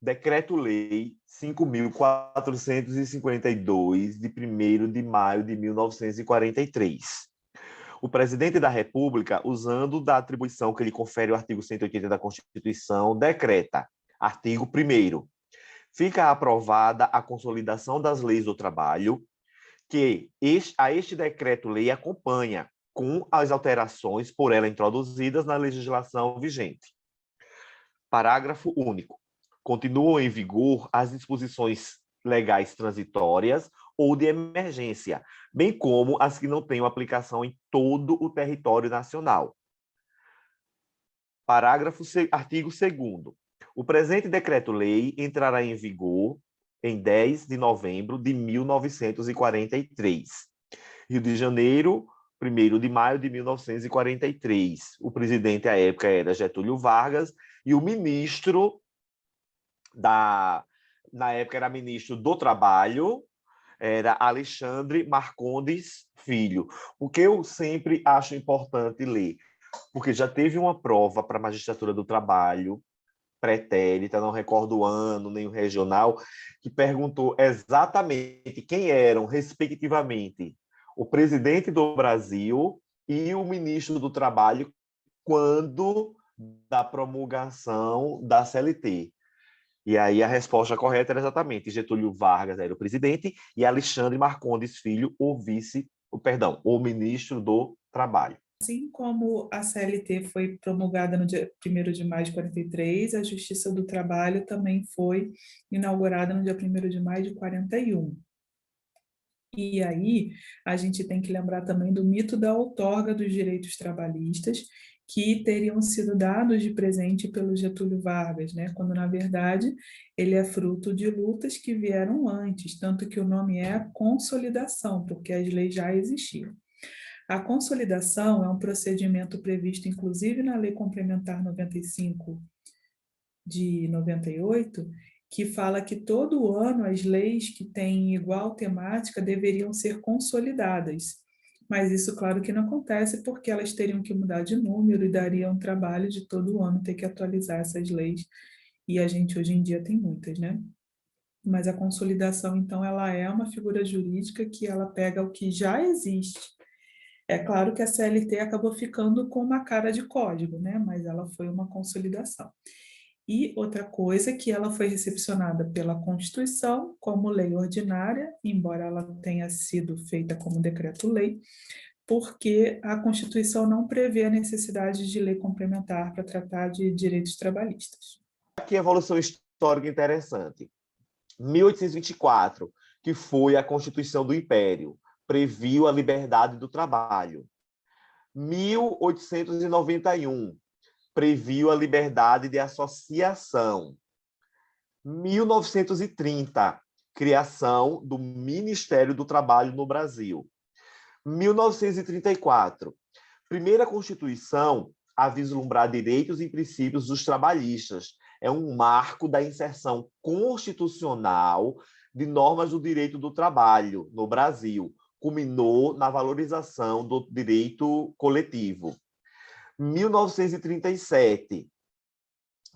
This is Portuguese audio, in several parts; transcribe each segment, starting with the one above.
Decreto-Lei 5.452, de 1º de maio de 1943. O presidente da República, usando da atribuição que lhe confere o artigo 180 da Constituição, decreta, artigo 1º, fica aprovada a consolidação das leis do trabalho, que a este decreto-lei acompanha, com as alterações por ela introduzidas na legislação vigente. Parágrafo único. Continuam em vigor as disposições legais transitórias ou de emergência, bem como as que não tenham aplicação em todo o território nacional. Artigo 2º. O presente decreto-lei entrará em vigor em 10 de novembro de 1943. Rio de Janeiro, 1º de maio de 1943. O presidente, à época, era Getúlio Vargas, e o ministro na época era ministro do Trabalho, era Alexandre Marcondes Filho. O que eu sempre acho importante ler, porque já teve uma prova para a magistratura do trabalho, pretérita, não recordo o ano, nem o regional, que perguntou exatamente quem eram, respectivamente, o presidente do Brasil e o ministro do Trabalho quando da promulgação da CLT. E aí a resposta correta era exatamente Getúlio Vargas era o presidente e Alexandre Marcondes Filho, o ministro do Trabalho. Assim como a CLT foi promulgada no dia 1º de maio de 43, a Justiça do Trabalho também foi inaugurada no dia 1º de maio de 41. E aí a gente tem que lembrar também do mito da outorga dos direitos trabalhistas, que teriam sido dados de presente pelo Getúlio Vargas, né? Quando, na verdade, ele é fruto de lutas que vieram antes, tanto que o nome é consolidação, porque as leis já existiam. A consolidação é um procedimento previsto, inclusive, na Lei Complementar 95 de 98, que fala que todo ano as leis que têm igual temática deveriam ser consolidadas. Mas isso, claro que não acontece, porque elas teriam que mudar de número e daria um trabalho de todo ano ter que atualizar essas leis. E a gente hoje em dia tem muitas, né? Mas a consolidação, então, ela é uma figura jurídica que ela pega o que já existe. É claro que a CLT acabou ficando com uma cara de código, né? Mas ela foi uma consolidação. E outra coisa que ela foi recepcionada pela Constituição como lei ordinária, embora ela tenha sido feita como decreto-lei, porque a Constituição não prevê a necessidade de lei complementar para tratar de direitos trabalhistas. Aqui a evolução histórica interessante. 1824, que foi a Constituição do Império, previu a liberdade do trabalho. 1891, previu a liberdade de associação. 1930, criação do Ministério do Trabalho no Brasil. 1934, primeira Constituição a vislumbrar direitos e princípios dos trabalhistas. É um marco da inserção constitucional de normas do direito do trabalho no Brasil. Culminou na valorização do direito coletivo. 1937,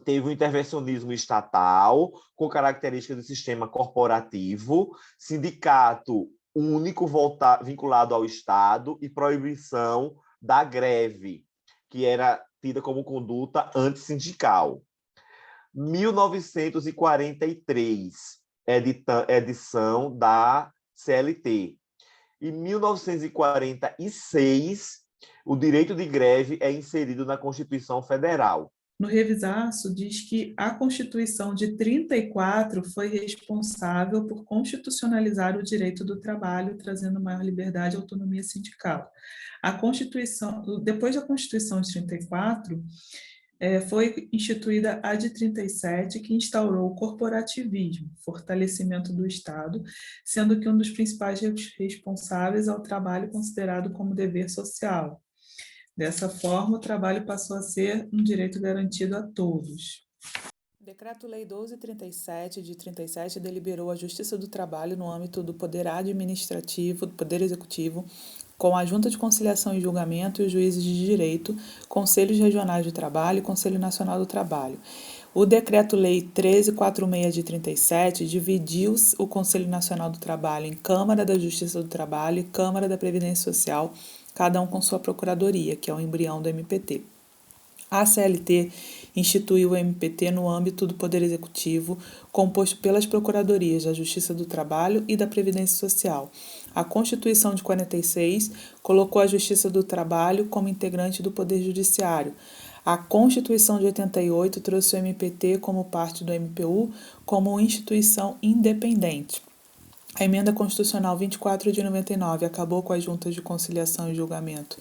teve um intervencionismo estatal com características de sistema corporativo, sindicato único vinculado ao Estado e proibição da greve, que era tida como conduta antissindical. 1943, edição da CLT. Em 1946, o direito de greve é inserido na Constituição Federal. No revisaço, diz que a Constituição de 34 foi responsável por constitucionalizar o direito do trabalho, trazendo maior liberdade e autonomia sindical. A Constituição, depois da Constituição de 34, foi instituída a de 37, que instaurou o corporativismo, fortalecimento do Estado, sendo que um dos principais responsáveis é o trabalho considerado como dever social. Dessa forma, o trabalho passou a ser um direito garantido a todos. Decreto-Lei 1237, de 37, deliberou a Justiça do Trabalho no âmbito do Poder Administrativo, do Poder Executivo, com a Junta de Conciliação e Julgamento e os juízes de direito, Conselhos Regionais de Trabalho e Conselho Nacional do Trabalho. O Decreto-Lei 1346 de 37 dividiu o Conselho Nacional do Trabalho em Câmara da Justiça do Trabalho e Câmara da Previdência Social, cada um com sua procuradoria, que é o embrião do MPT. A CLT instituiu o MPT no âmbito do Poder Executivo, composto pelas Procuradorias da Justiça do Trabalho e da Previdência Social. A Constituição de 46 colocou a Justiça do Trabalho como integrante do Poder Judiciário. A Constituição de 88 trouxe o MPT como parte do MPU como instituição independente. A Emenda Constitucional 24 de 99 acabou com as juntas de conciliação e julgamento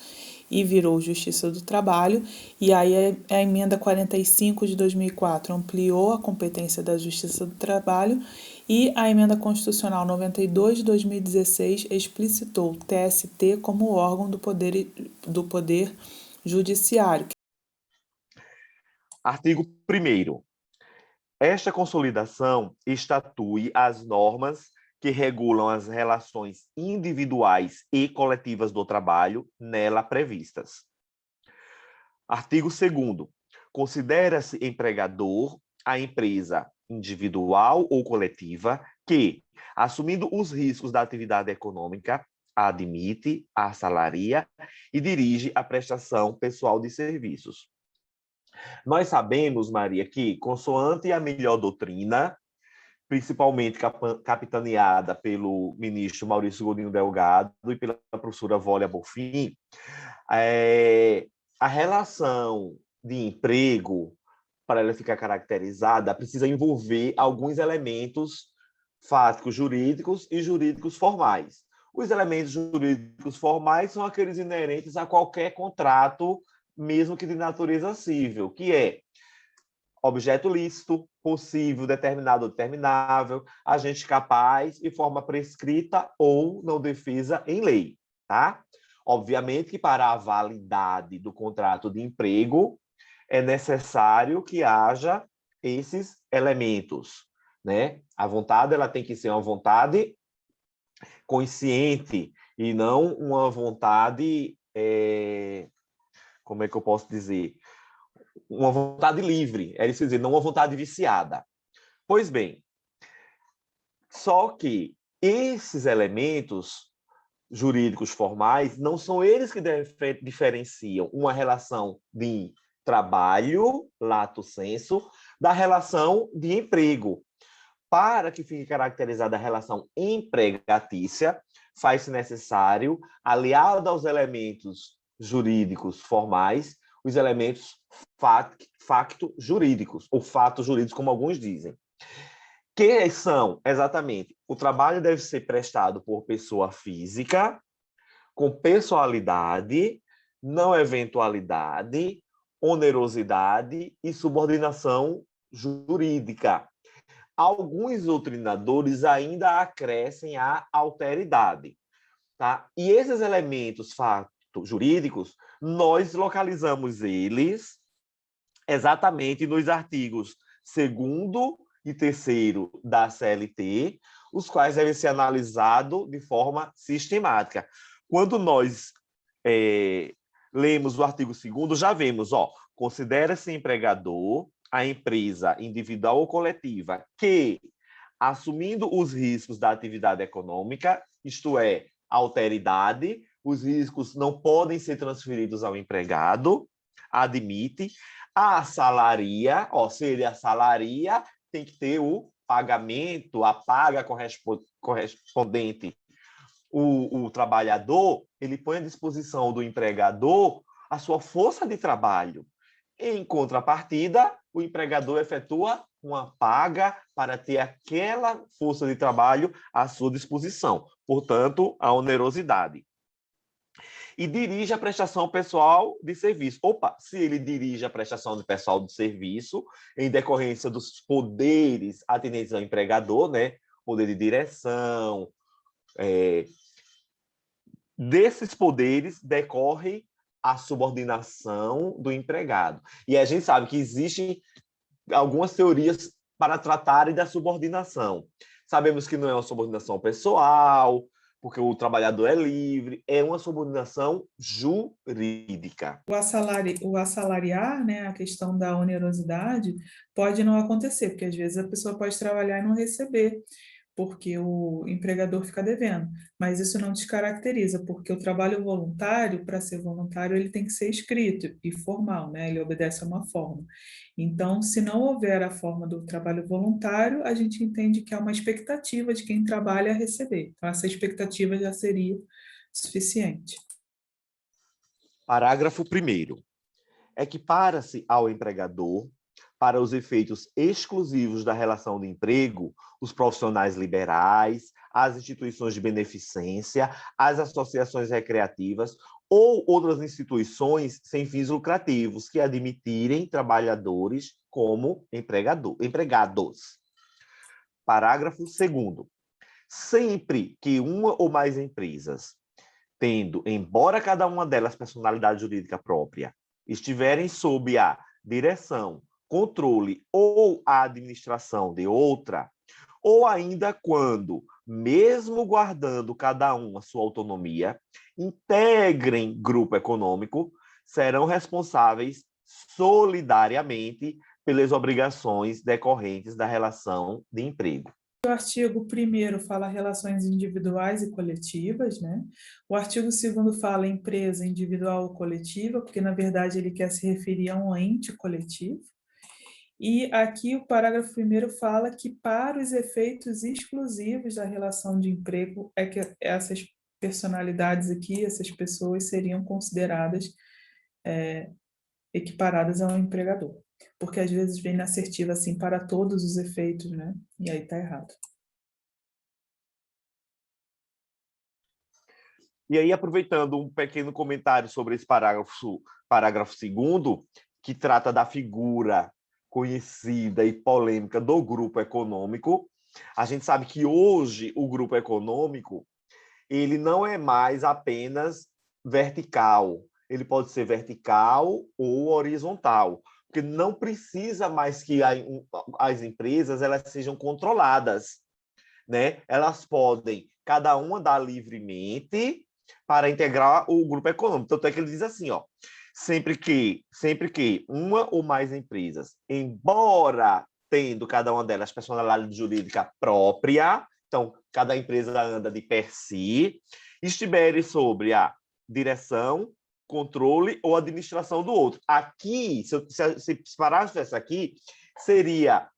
e virou Justiça do Trabalho, e aí a Emenda 45 de 2004 ampliou a competência da Justiça do Trabalho e a Emenda Constitucional 92 de 2016 explicitou o TST como órgão do Poder Judiciário. Artigo 1º. Esta consolidação estatui as normas que regulam as relações individuais e coletivas do trabalho nela previstas. Artigo 2º. Considera-se empregador a empresa individual ou coletiva que, assumindo os riscos da atividade econômica, admite, assalaria e dirige a prestação pessoal de serviços. Nós sabemos, Maria, que, consoante a melhor doutrina, principalmente capitaneada pelo ministro Maurício Godinho Delgado e pela professora Wólia Bonfim, a relação de emprego, para ela ficar caracterizada, precisa envolver alguns elementos fáticos jurídicos e jurídicos formais. Os elementos jurídicos formais são aqueles inerentes a qualquer contrato, mesmo que de natureza civil, que é objeto lícito, possível, determinado ou determinável, agente capaz e forma prescrita ou não defesa em lei, tá? Obviamente que para a validade do contrato de emprego é necessário que haja esses elementos, né? A vontade, ela tem que ser uma vontade consciente e não uma vontade, como é que eu posso dizer? Uma vontade livre, é isso dizer, não uma vontade viciada. Pois bem, só que esses elementos jurídicos formais não são eles que diferenciam uma relação de trabalho, lato sensu, da relação de emprego. Para que fique caracterizada a relação empregatícia, faz-se necessário, aliado aos elementos jurídicos formais, os elementos facto-jurídicos, ou fatos jurídicos, como alguns dizem. Que são, exatamente, o trabalho deve ser prestado por pessoa física, com pessoalidade, não eventualidade, onerosidade e subordinação jurídica. Alguns doutrinadores ainda acrescem a alteridade. Tá? E esses elementos jurídicos, nós localizamos eles exatamente nos artigos 2º e 3º da CLT, os quais devem ser analisados de forma sistemática. Quando nós lemos o artigo 2º, já vemos, considera-se empregador a empresa individual ou coletiva que, assumindo os riscos da atividade econômica, isto é, alteridade, os riscos não podem ser transferidos ao empregado, admite, assalaria, se ele assalaria, tem que ter o pagamento, a paga correspondente. O trabalhador, ele põe à disposição do empregador a sua força de trabalho. Em contrapartida, o empregador efetua uma paga para ter aquela força de trabalho à sua disposição. Portanto, a onerosidade. E dirige a prestação pessoal de serviço. Se ele dirige a prestação de pessoal de serviço, em decorrência dos poderes atendentes ao empregador, né? Poder de direção, desses poderes decorre a subordinação do empregado. E a gente sabe que existem algumas teorias para tratarem da subordinação. Sabemos que não é uma subordinação pessoal, porque o trabalhador é livre, é uma subordinação jurídica. O assalariar, né, a questão da onerosidade, pode não acontecer, porque às vezes a pessoa pode trabalhar e não receber, porque o empregador fica devendo. Mas isso não descaracteriza, porque o trabalho voluntário, para ser voluntário, ele tem que ser escrito e formal, né? Ele obedece a uma forma. Então, se não houver a forma do trabalho voluntário, a gente entende que há uma expectativa de quem trabalha a receber. Então, essa expectativa já seria suficiente. Parágrafo 1º. Equipara-se ao empregador, para os efeitos exclusivos da relação de emprego, os profissionais liberais, as instituições de beneficência, as associações recreativas ou outras instituições sem fins lucrativos que admitirem trabalhadores como empregados. Parágrafo 2º. Sempre que uma ou mais empresas, tendo, embora cada uma delas personalidade jurídica própria, estiverem sob a direção, controle ou a administração de outra, ou ainda quando, mesmo guardando cada um a sua autonomia, integrem grupo econômico, serão responsáveis solidariamente pelas obrigações decorrentes da relação de emprego. O artigo 1º fala relações individuais e coletivas, né? O artigo 2º fala empresa individual ou coletiva, porque, na verdade, ele quer se referir a um ente coletivo. E aqui o parágrafo 1º fala que, para os efeitos exclusivos da relação de emprego, é que essas personalidades aqui, essas pessoas seriam consideradas equiparadas ao empregador. Porque, às vezes, vem na assertiva assim, para todos os efeitos, né? E aí está errado. E aí, aproveitando um pequeno comentário sobre esse parágrafo 2º, que trata da figura conhecida e polêmica do grupo econômico, a gente sabe que hoje o grupo econômico ele não é mais apenas vertical, ele pode ser vertical ou horizontal, porque não precisa mais que as empresas elas sejam controladas, né? Elas podem cada uma dar livremente para integrar o grupo econômico. Tanto é que ele diz assim, ó, sempre que uma ou mais empresas, embora tendo cada uma delas personalidade jurídica própria, então cada empresa anda de per si, estiverem sobre a direção, controle ou administração do outro. Aqui, se parágrafo essa aqui, seria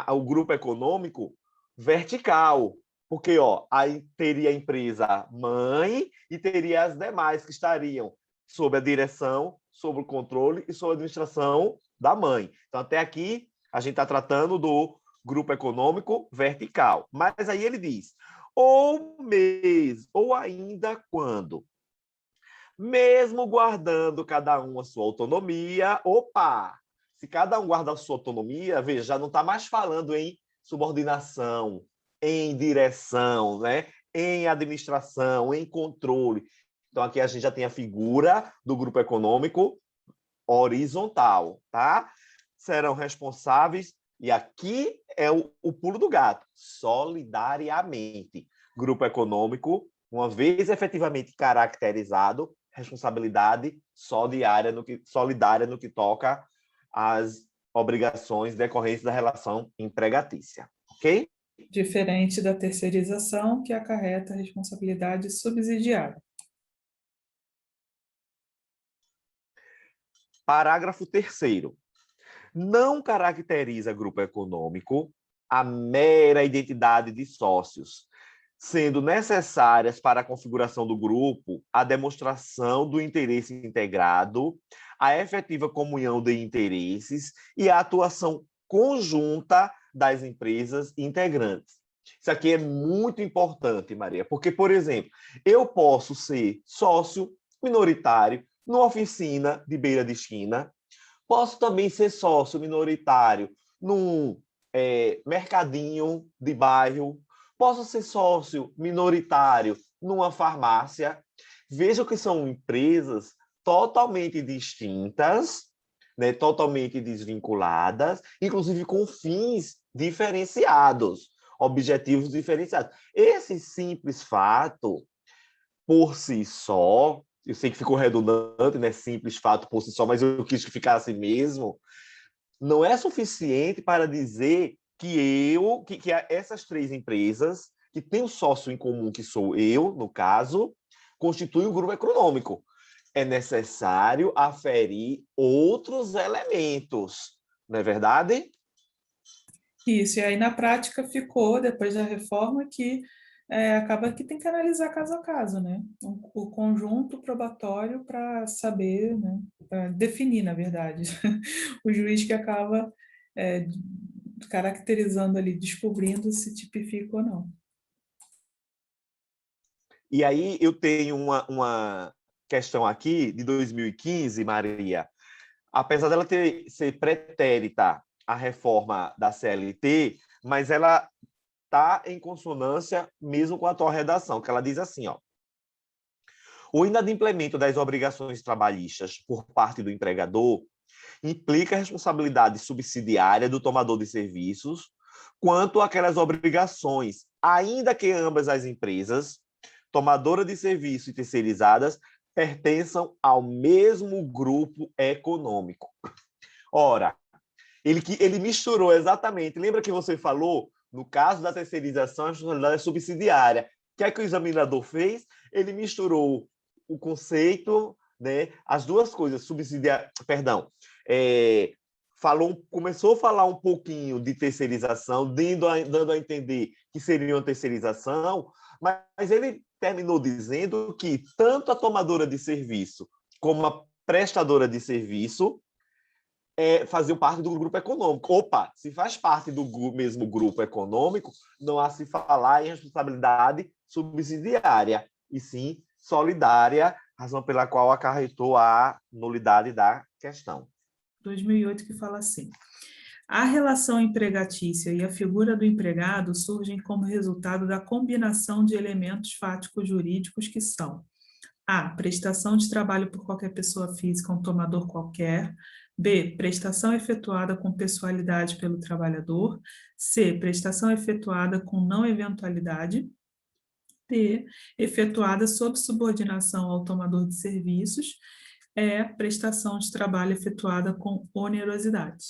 o grupo econômico vertical, porque aí teria a empresa mãe e teria as demais que estariam sob a direção, sob o controle e sob a administração da mãe. Então, até aqui, a gente está tratando do grupo econômico vertical. Mas aí ele diz, ou ainda quando, mesmo guardando cada um a sua autonomia, se cada um guarda a sua autonomia, veja, já não está mais falando em subordinação, em direção, né? Em administração, em controle. Então, aqui a gente já tem a figura do grupo econômico horizontal, tá? Serão responsáveis, e aqui é o pulo do gato, solidariamente. Grupo econômico, uma vez efetivamente caracterizado, responsabilidade solidária no que toca às obrigações decorrentes da relação empregatícia, ok? Diferente da terceirização, que acarreta a responsabilidade subsidiária. Parágrafo 3º. Não caracteriza grupo econômico a mera identidade de sócios, sendo necessárias para a configuração do grupo a demonstração do interesse integrado, a efetiva comunhão de interesses e a atuação conjunta das empresas integrantes. Isso aqui é muito importante, Maria, porque, por exemplo, eu posso ser sócio minoritário numa oficina de beira de esquina, posso também ser sócio minoritário num mercadinho de bairro, posso ser sócio minoritário numa farmácia. Vejam que são empresas totalmente distintas, né, totalmente desvinculadas, inclusive com fins diferenciados, objetivos diferenciados. Esse simples fato por si só, eu sei que ficou redundante, né? Simples fato por si só, mas eu quis que ficasse mesmo, não é suficiente para dizer que essas três empresas, que têm um sócio em comum, que sou eu, no caso, constituem um grupo econômico. É necessário aferir outros elementos, não é verdade? Isso, e aí na prática ficou, depois da reforma, que acaba que tem que analisar caso a caso, né? O conjunto probatório para saber, né? Para definir, na verdade, o juiz que acaba é, caracterizando ali, descobrindo se tipifica ou não. E aí eu tenho uma questão aqui de 2015, Maria. Apesar dela ser pretérita à reforma da CLT, mas ela está em consonância mesmo com a atual redação, que ela diz assim, ó: o inadimplemento das obrigações trabalhistas por parte do empregador implica a responsabilidade subsidiária do tomador de serviços quanto àquelas obrigações, ainda que ambas as empresas, tomadora de serviço e terceirizadas, pertençam ao mesmo grupo econômico. Ora, ele misturou exatamente. Lembra que você falou, no caso da terceirização, a responsabilidade é subsidiária. O que é que o examinador fez? Ele misturou o conceito, né, as duas coisas, subsidiária, perdão, começou a falar um pouquinho de terceirização, dando a entender que seria uma terceirização, mas ele terminou dizendo que tanto a tomadora de serviço como a prestadora de serviço faziam parte do grupo econômico. Opa, se faz parte do mesmo grupo econômico, não há se falar em responsabilidade subsidiária, e sim solidária, razão pela qual acarretou a nulidade da questão. 2008 que fala assim: a relação empregatícia e a figura do empregado surgem como resultado da combinação de elementos fáticos jurídicos que são: a. Prestação de trabalho por qualquer pessoa física, um tomador qualquer. B. Prestação efetuada com pessoalidade pelo trabalhador. C. Prestação efetuada com não eventualidade. D. Efetuada sob subordinação ao tomador de serviços. E. Prestação de trabalho efetuada com onerosidade.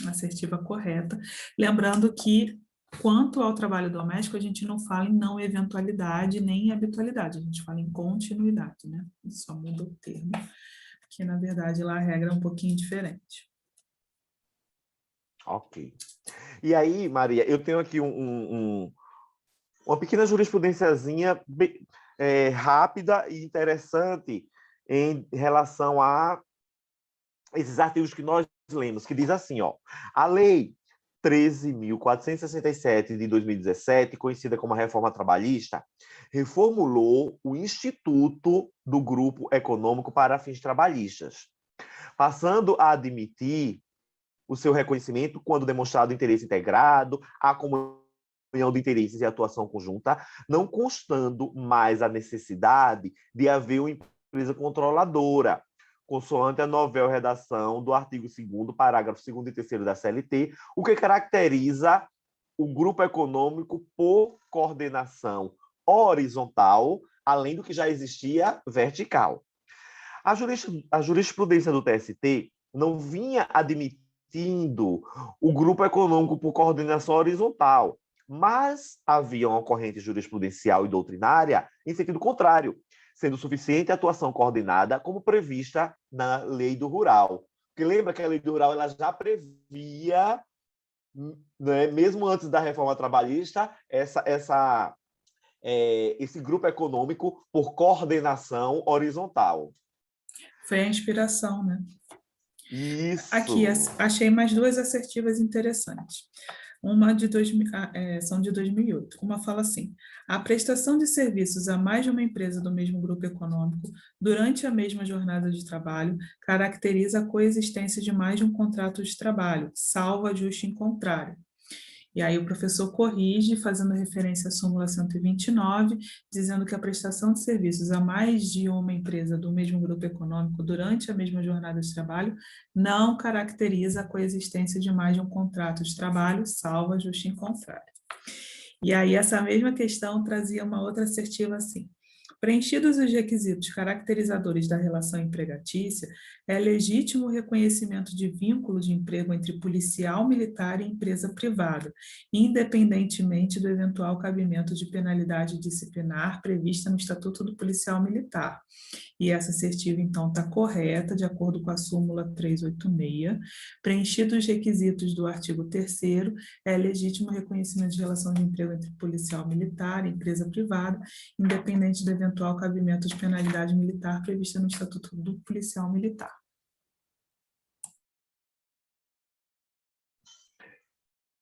Assertiva correta. Lembrando que, quanto ao trabalho doméstico, a gente não fala em não eventualidade nem em habitualidade, a gente fala em continuidade, né? Só muda o termo, que na verdade lá a regra é um pouquinho diferente. Ok. E aí, Maria, eu tenho aqui uma pequena jurisprudenciazinha rápida e interessante em relação a esses artigos que nós lemos, que diz assim, ó: a Lei 13.467 de 2017, conhecida como a Reforma Trabalhista, reformulou o Instituto do Grupo Econômico para fins trabalhistas, passando a admitir o seu reconhecimento quando demonstrado interesse integrado, a comunhão de interesses e atuação conjunta, não constando mais a necessidade de haver uma empresa controladora, consoante a novel redação do artigo 2º, parágrafo 2º e 3º da CLT, o que caracteriza o grupo econômico por coordenação horizontal, além do que já existia vertical. A jurisprudência do TST não vinha admitindo o grupo econômico por coordenação horizontal, mas havia uma corrente jurisprudencial e doutrinária em sentido contrário, sendo suficiente a atuação coordenada como prevista na Lei do Rural. Porque lembra que a Lei do Rural ela já previa, né, mesmo antes da reforma trabalhista, esse grupo econômico por coordenação horizontal. Foi a inspiração, né? Isso. Aqui, achei mais duas assertivas interessantes. Uma são de 2008. Uma fala assim: a prestação de serviços a mais de uma empresa do mesmo grupo econômico durante a mesma jornada de trabalho caracteriza a coexistência de mais de um contrato de trabalho, salvo ajuste em contrário. E aí o professor corrige, fazendo referência à súmula 129, dizendo que a prestação de serviços a mais de uma empresa do mesmo grupo econômico durante a mesma jornada de trabalho não caracteriza a coexistência de mais de um contrato de trabalho, salvo ajuste em contrário. E aí essa mesma questão trazia uma outra assertiva assim: Preenchidos os requisitos caracterizadores da relação empregatícia, é legítimo o reconhecimento de vínculo de emprego entre policial militar e empresa privada, independentemente do eventual cabimento de penalidade disciplinar prevista no Estatuto do Policial Militar. E essa assertiva, então, está correta, de acordo com a súmula 386. Preenchidos os requisitos do artigo 3º, é legítimo o reconhecimento de relação de emprego entre policial militar e empresa privada, independente do eventual cabimento de penalidade militar prevista no Estatuto do Policial Militar.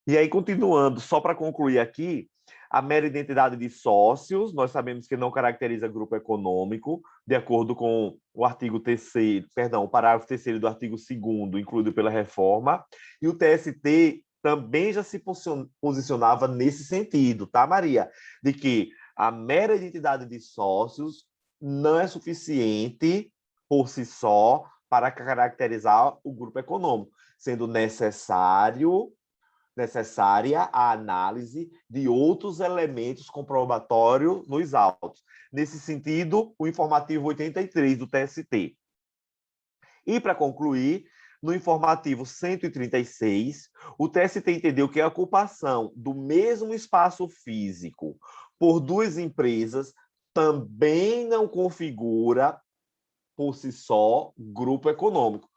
E aí, continuando, só para concluir aqui, a mera identidade de sócios, nós sabemos que não caracteriza grupo econômico, de acordo com o artigo 3º, perdão, o parágrafo 3º do artigo 2º, incluído pela reforma, e o TST também já se posicionava nesse sentido, tá, Maria? De que a mera identidade de sócios não é suficiente por si só para caracterizar o grupo econômico, sendo necessária a análise de outros elementos comprobatórios nos autos. Nesse sentido, o informativo 83 do TST. E, para concluir, no informativo 136, o TST entendeu que a ocupação do mesmo espaço físico por duas empresas também não configura, por si só, grupo econômico.